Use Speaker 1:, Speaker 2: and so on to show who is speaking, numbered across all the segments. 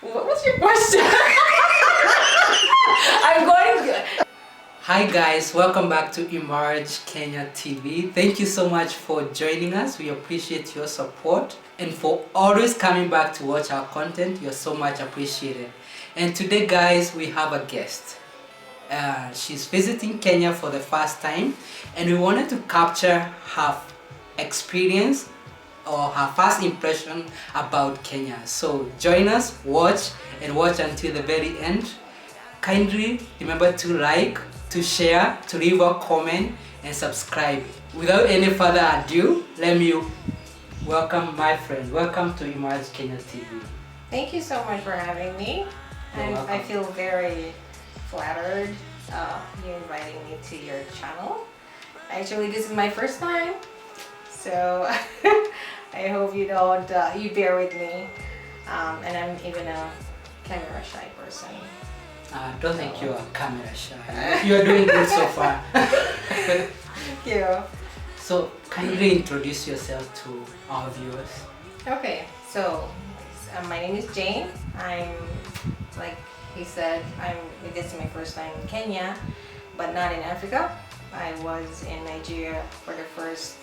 Speaker 1: What's your question? I'm going. Hi guys, welcome back to Emerge Kenya TV. Thank you so much for joining us. We appreciate your support and for always coming back to watch our content. You're so much appreciated. And today guys, we have a guest. She's visiting Kenya for the first time and we wanted to capture her experience or her first impression about Kenya. So join us, watch until the very end. Kindly remember to like, to share, to leave a comment and subscribe. Without any further ado, let me welcome my friend. Welcome to Emerge Kenya TV.
Speaker 2: Thank you so much for having me. And I feel very flattered you inviting me to your channel. Actually, this is my first time, so I hope you don't you bear with me. And I'm even a camera shy person.
Speaker 1: I don't think you are camera shy. You're doing good so far.
Speaker 2: Thank you.
Speaker 1: So kindly introduce yourself to our viewers.
Speaker 2: Okay, so my name is Jane. I'm, like he said, this is my first time in Kenya, but not in Africa. I was in Nigeria for the first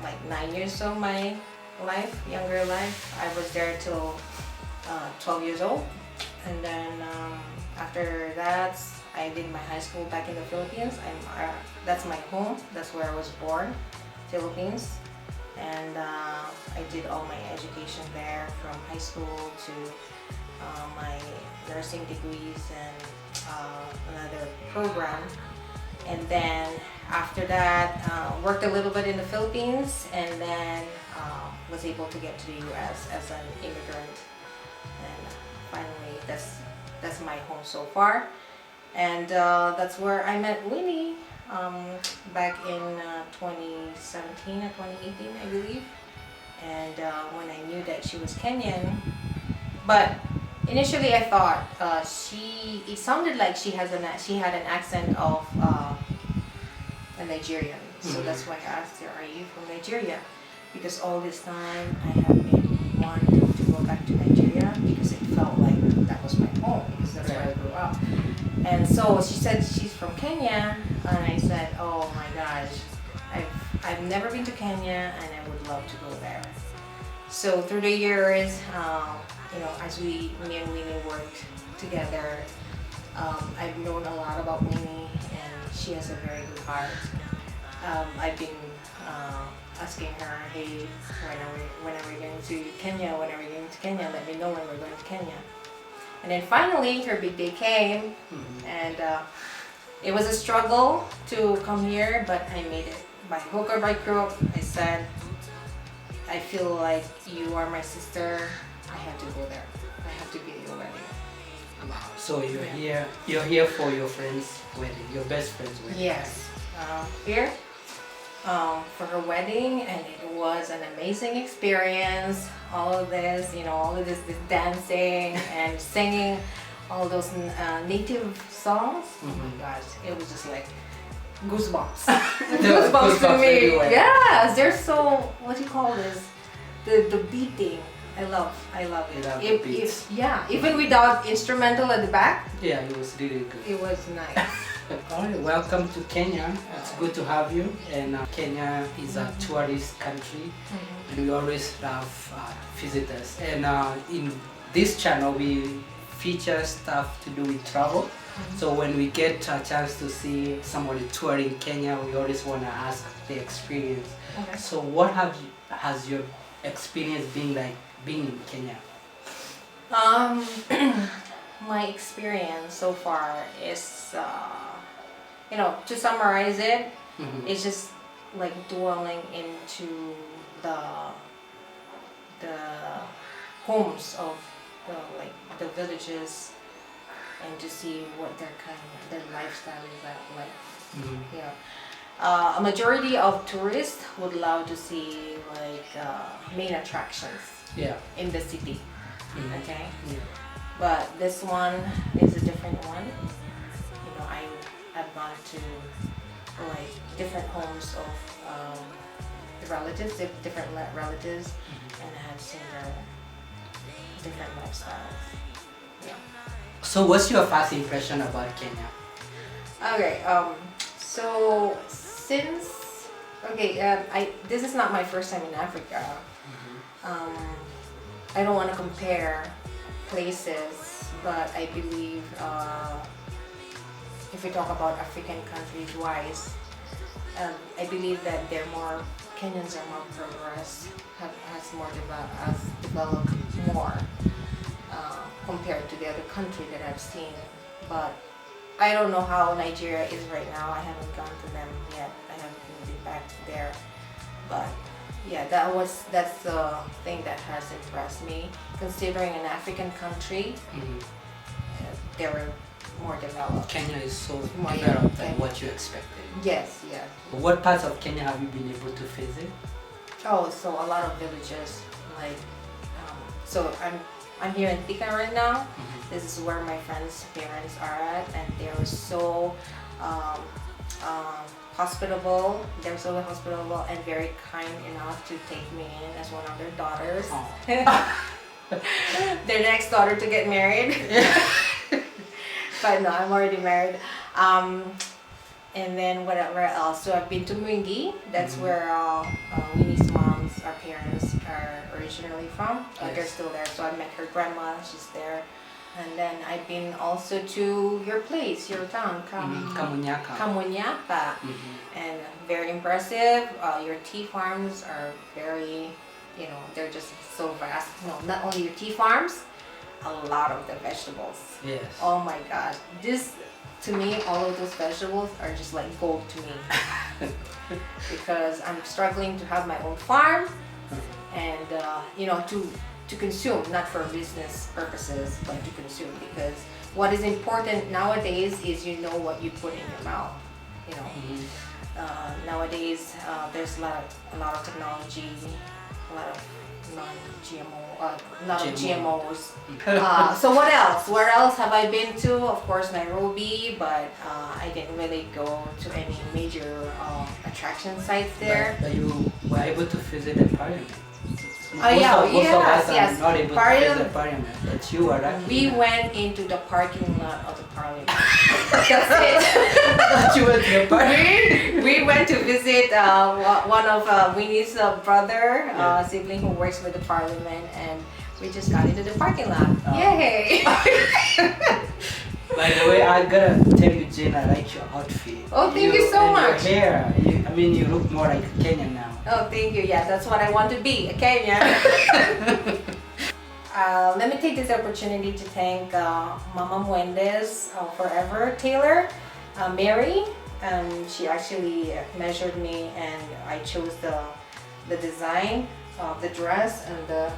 Speaker 2: like 9 years of my life, younger life. I was there till 12 years old. And then after that, I did my high school back in the Philippines. That's my home. That's where I was born, Philippines. And I did all my education there, from high school to my nursing degrees and another program. And then after that, worked a little bit in the Philippines, and then was able to get to the U.S. as an immigrant. And finally, that's my home so far, and that's where I met Winnie back in 2017 or 2018, I believe. And when I knew that she was Kenyan, but initially I thought it sounded like she had an accent of a Nigerian. So that's why I asked her, "Are you from Nigeria?" Because all this time I have been wanting to go back to Nigeria because it felt like that was my home, because that's where I grew up. And so she said she's from Kenya, and I said, "Oh my gosh, I've never been to Kenya and I would love to go there." So through the years, as me and Winnie worked together, I've known a lot about Winnie, and she has a very good heart. I've been asking her, "Hey, when are we going to Kenya? When are we going to Kenya? Let me know when we're going to Kenya." And then finally, her big day came, and it was a struggle to come here, but I made it. By hook or by crook, I said, "I feel like you are my sister. I have to go there. I have to be your wedding."
Speaker 1: Wow. So you're here for your friend's wedding, your best friend's wedding.
Speaker 2: Yes. Here for her wedding, and it was an amazing experience. All of this dancing and singing all those native songs. Oh my gosh, it was just like goosebumps. Goosebumps to me.
Speaker 1: Everywhere.
Speaker 2: Yes, they're so, what do you call this? The beating. I love it. Even without instrumental at the back.
Speaker 1: Yeah, it was really good.
Speaker 2: It was nice.
Speaker 1: Alright, welcome to Kenya. It's good to have you. And Kenya is a tourist country, and we always love visitors. And in this channel, we feature stuff to do with travel. So when we get a chance to see somebody touring Kenya, we always want to ask the experience.
Speaker 2: Okay.
Speaker 1: So what has your experience been like being in Kenya?
Speaker 2: My experience so far is, to summarize it, it's just like dwelling into the homes of the villages, and to see what their lifestyle is like. A majority of tourists would love to see main attractions in the city. Okay. But this one is a different one. I've gone to different homes of different relatives, and I have seen different lifestyles. Yeah.
Speaker 1: So what's your first impression about Kenya?
Speaker 2: Okay. So since I this is not my first time in Africa. Um, I don't want to compare places, but I believe if we talk about African countries wise, I believe that Kenyans are more progressed, has developed more compared to the other country that I've seen. But I don't know how Nigeria is right now. I haven't gone to them yet. I haven't been back there. But yeah, that's the thing that has impressed me. Considering an African country, they were more developed.
Speaker 1: Kenya is so
Speaker 2: More
Speaker 1: developed than
Speaker 2: Kenya.
Speaker 1: what you expected.
Speaker 2: Yes, yeah.
Speaker 1: What parts of Kenya have you been able to visit?
Speaker 2: Oh, so a lot of villages, like, so I'm here in Thika right now. This is where my friends' parents are at, and they're so hospitable. They're so hospitable and very kind enough to take me in as one of their daughters. Their next daughter to get married. But no, I'm already married. And then whatever else. So I've been to Mwingi. That's where Winnie's mom's, our parents, are originally from. They're
Speaker 1: Yes.
Speaker 2: still there. So I met her grandma. She's there. And then I've been also to your place, your town,
Speaker 1: Kamunyaka.
Speaker 2: Kamunyaka. And very impressive. Your tea farms are very, they're just so vast. No, not only your tea farms, a lot of the vegetables.
Speaker 1: Yes.
Speaker 2: Oh my god. To me, all of those vegetables are just like gold to me. Because I'm struggling to have my own farm and, to consume, not for business purposes, but to consume. Because what is important nowadays is what you put in your mouth. Nowadays, there's a lot of technology, a lot of non-GMO, not GMOs. So what else? Where else have I been to? Of course, Nairobi, but I didn't really go to any major attraction sites there.
Speaker 1: But you were able to visit the parliament.
Speaker 2: Most
Speaker 1: of us
Speaker 2: yes.
Speaker 1: are not able to visit the parliament, but you are lucky.
Speaker 2: We went into the parking lot of the parliament. That's it.
Speaker 1: You went to the parliament.
Speaker 2: We went to visit one of Winnie's brother, sibling who works with the parliament, and we just got into the parking lot. Yay!
Speaker 1: By the way, I gotta tell you, Jane, I like your outfit.
Speaker 2: Oh, thank you so much.
Speaker 1: Your hair. You look more like a Kenyan now.
Speaker 2: Oh, thank you. Yeah, that's what I want to be, a Kenyan. Let me take this opportunity to thank Mama Muendes, Forever Taylor, Mary. She actually measured me, and I chose the design of the dress and the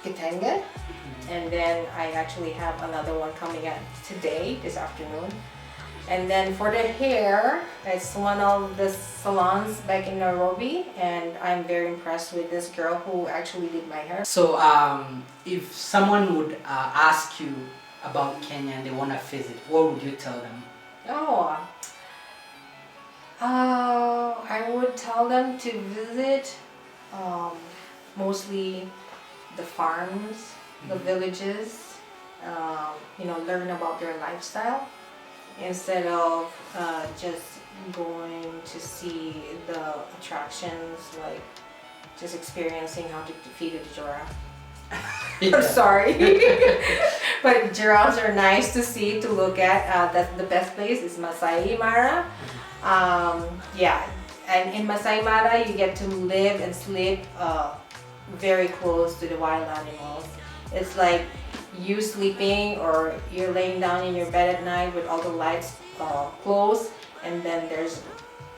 Speaker 2: kitenge. And then I actually have another one coming out today, this afternoon. And then for the hair, it's one of the salons back in Nairobi, and I'm very impressed with this girl who actually did my hair.
Speaker 1: So if someone would ask you about Kenya and they want to visit, what would you tell them?
Speaker 2: I would tell them to visit mostly the farms, the villages, learn about their lifestyle instead of just going to see the attractions, like just experiencing how to feed a giraffe. I'm sorry. But giraffes are nice to see, to look at. That's the best place is Masai Mara. And in Masai Mara you get to live and sleep very close to the wild animals. It's like you sleeping, or you're laying down in your bed at night with all the lights closed, and then there's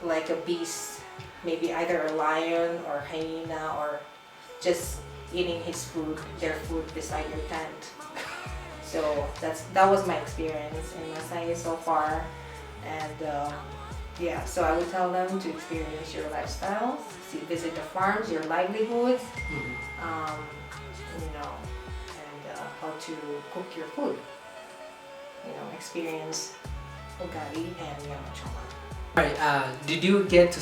Speaker 2: like a beast, maybe either a lion or hyena, or just eating their food beside your tent. So that was my experience in Masai so far, and so I would tell them to experience your lifestyles, visit the farms, your livelihoods, and how to cook your food. Experience ugali and nyama choma.
Speaker 1: Alright, did you get to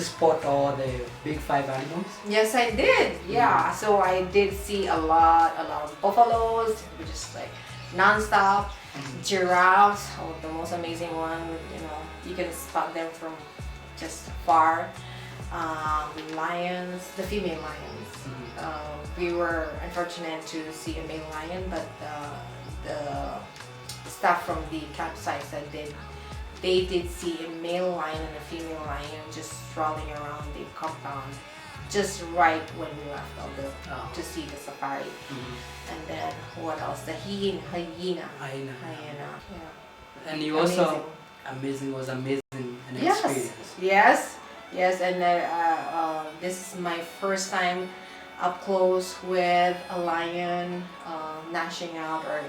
Speaker 1: spot all the big 5 animals?
Speaker 2: Yes, I did. Yeah. So I did see a lot of buffaloes, which is like non-stop. Giraffes, oh, the most amazing one. You know, you can spot them from just far. Lions, the female lions. We were unfortunate to see a male lion, but the staff from the campsite said they did see a male lion and a female lion just strolling around the compound just right when we left to see the safari. And then what else? The hyena. Yeah.
Speaker 1: And you also amazing an experience.
Speaker 2: Yes, and this is my first time up close with a lion gnashing out or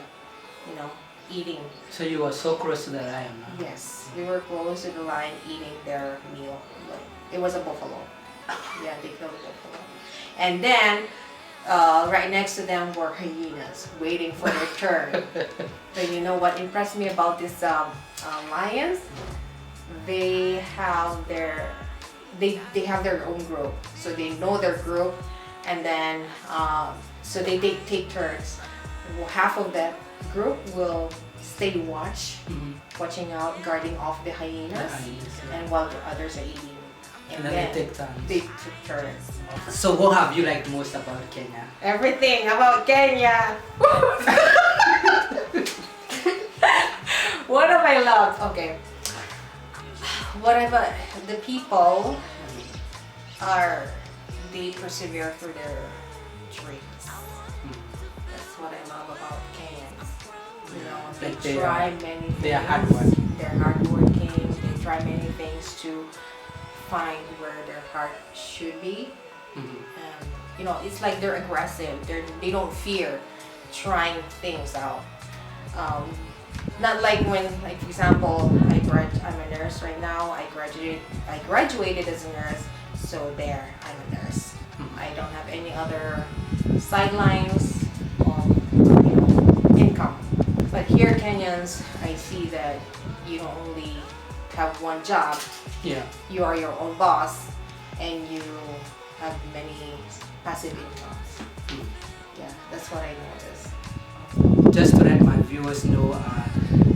Speaker 2: eating.
Speaker 1: So you were so close to the lion, huh?
Speaker 2: Yes, we were close to the lion eating their meal. It was a buffalo. Yeah, they killed a buffalo. And then right next to them were hyenas waiting for their turn. But you know what impressed me about these lions? They have their own group, so they know their group, and then so they take turns. Half of that group will stay watching out, guarding off the hyenas, and while the others are eating.
Speaker 1: And then they take turns.
Speaker 2: They took turns.
Speaker 1: So what have you liked most about Kenya?
Speaker 2: Everything about Kenya. What have I loved? Okay. Whatever the people they persevere through their dreams. That's what I love about Kenyans. You know, they try many things.
Speaker 1: They are hardworking.
Speaker 2: They're hardworking. They try many things to find where their heart should be. And you know, it's like they're aggressive. They don't fear trying things out. Not like when, like for example, I'm a nurse right now. I graduated as a nurse, so there, I'm a nurse. I don't have any other sidelines or income. But here, Kenyans, I see that you don't only have one job.
Speaker 1: Yeah.
Speaker 2: You are your own boss, and you have many passive incomes. Yeah, that's what I noticed.
Speaker 1: Just to let my viewers know,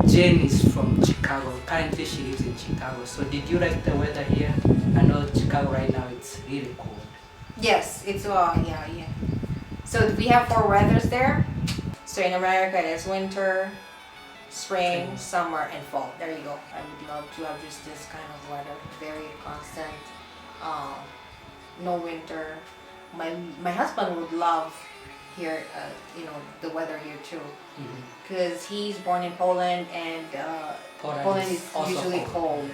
Speaker 1: Jane is from Chicago. Currently she lives in Chicago. So did you like the weather here? I know Chicago right now it's really cold.
Speaker 2: Yes, it's yeah. So we have 4 weathers there. So in America it's winter, spring, summer, and fall. There you go. I would love to have just this kind of weather. Very constant. No winter. My husband would love here, the weather here too, because he's born in Poland, and Poland is usually cold.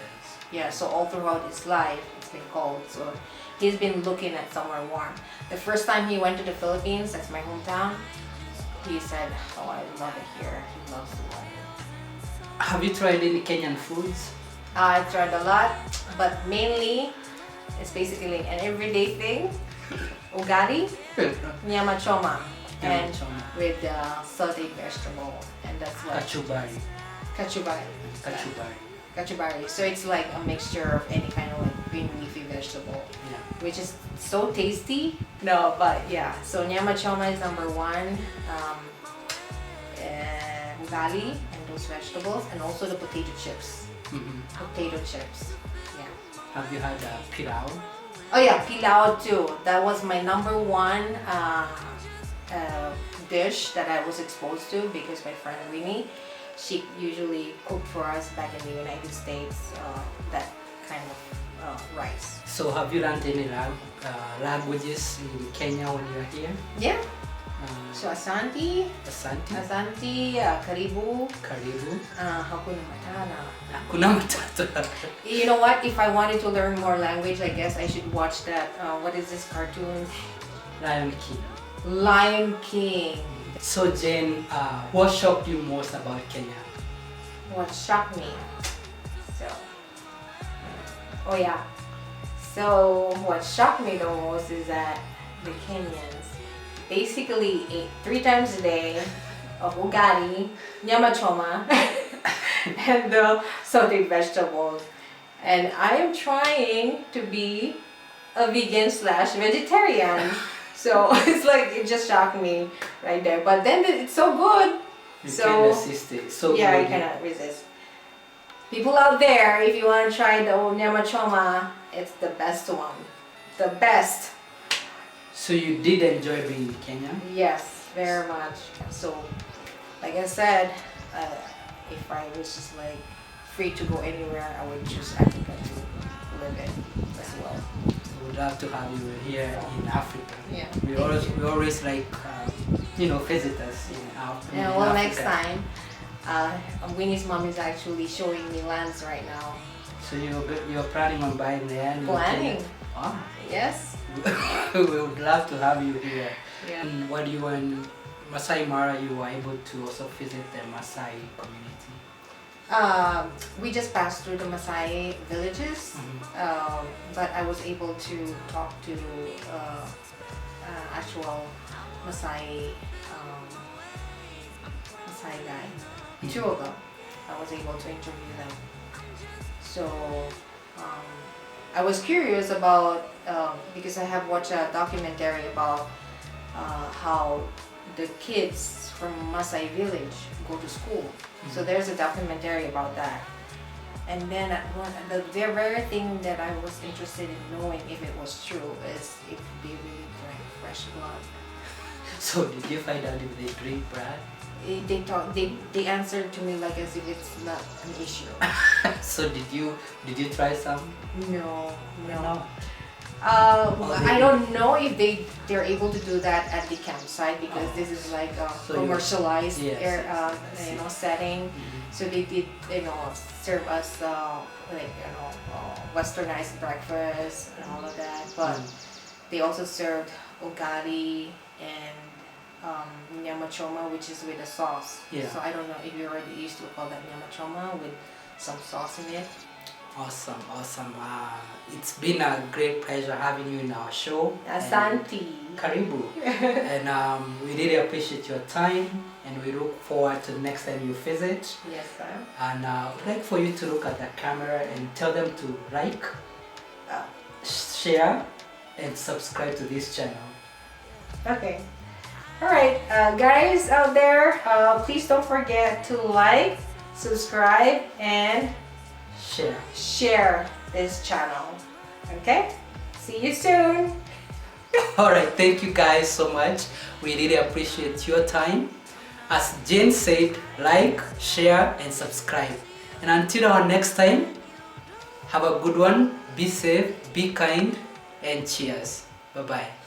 Speaker 2: Yeah, so all throughout his life it's been cold. So he's been looking at somewhere warm. The first time he went to the Philippines, that's my hometown, he said, "Oh, I love it here." He loves the weather.
Speaker 1: Have you tried any Kenyan foods?
Speaker 2: I tried a lot, but mainly it's basically an everyday thing. Ugali, nyama choma, and with salted vegetable, and that's what kachubari. So it's like a mixture of any kind of like green leafy vegetable, which is so tasty. No, but yeah. So nyama choma is number 1. Ugali and those vegetables, and also the potato chips. Potato chips. Yeah.
Speaker 1: Have you had pilau?
Speaker 2: Oh yeah, pilau too. That was my number 1 dish that I was exposed to, because my friend Winnie, she usually cooked for us back in the United States, that kind of rice.
Speaker 1: So have you learned any languages in Kenya when you are here?
Speaker 2: Yeah. So Asante, Karibu,
Speaker 1: Hakuna Matata.
Speaker 2: You know what? If I wanted to learn more language, I guess I should watch that. What is this cartoon? Lion King.
Speaker 1: So Jane, what shocked you most about Kenya?
Speaker 2: What shocked me? So what shocked me the most is that the Kenyans basically ate 3 times a day of ugali, nyama choma, and the sauteed vegetables. And I am trying to be a vegan slash vegetarian. So it's like, it just shocked me right there. But then it's so good.
Speaker 1: You
Speaker 2: So
Speaker 1: can't resist it. So
Speaker 2: yeah,
Speaker 1: good.
Speaker 2: you cannot resist. People out there, if you want to try the nyama choma, it's the best one. The best.
Speaker 1: So you did enjoy being in Kenya?
Speaker 2: Yes, very much. So, like I said, if I was just like free to go anywhere, I would choose Africa to live in as well.
Speaker 1: We would love to have you here in Africa.
Speaker 2: Yeah.
Speaker 1: We always like visitors in Africa.
Speaker 2: Yeah, well, next time, Winnie's mom is actually showing me lands right now.
Speaker 1: So you're planning on buying land?
Speaker 2: Planning.
Speaker 1: Oh.
Speaker 2: Yes.
Speaker 1: We would love to have you here.
Speaker 2: Yeah.
Speaker 1: And what you in Masai Mara, you were able to also visit the Masai community.
Speaker 2: We just passed through the Maasai villages, but I was able to talk to actual Maasai guy, two of them. I was able to interview them. So I was curious about, because I have watched a documentary about how the kids from Maasai village go to school. So there's a documentary about that. And then the very thing that I was interested in knowing if it was true is if they really drank fresh blood.
Speaker 1: So did you find out if they drink blood?
Speaker 2: They answered to me like as if it's not an issue.
Speaker 1: So did you try some?
Speaker 2: No. I don't know if they're able to do that at the campsite because this is like a commercialized setting. So they did serve us westernized breakfast and all of that, but they also served ugali and nyama choma, which is with a sauce.
Speaker 1: Yeah.
Speaker 2: So I don't know if you already used to call that nyama choma with some sauce in it.
Speaker 1: Awesome. It's been a great pleasure having you in our show.
Speaker 2: Asante.
Speaker 1: Karibu. And we really appreciate your time, and we look forward to the next time you visit.
Speaker 2: Yes, sir.
Speaker 1: And I'd like for you to look at the camera and tell them to like, share, and subscribe to this channel.
Speaker 2: Okay. Alright, guys out there, please don't forget to like, subscribe, and share this channel. Okay? See you soon.
Speaker 1: Alright, thank you guys so much. We really appreciate your time. As Jane said, like, share, and subscribe. And until our next time, have a good one, be safe, be kind, and cheers. Bye-bye.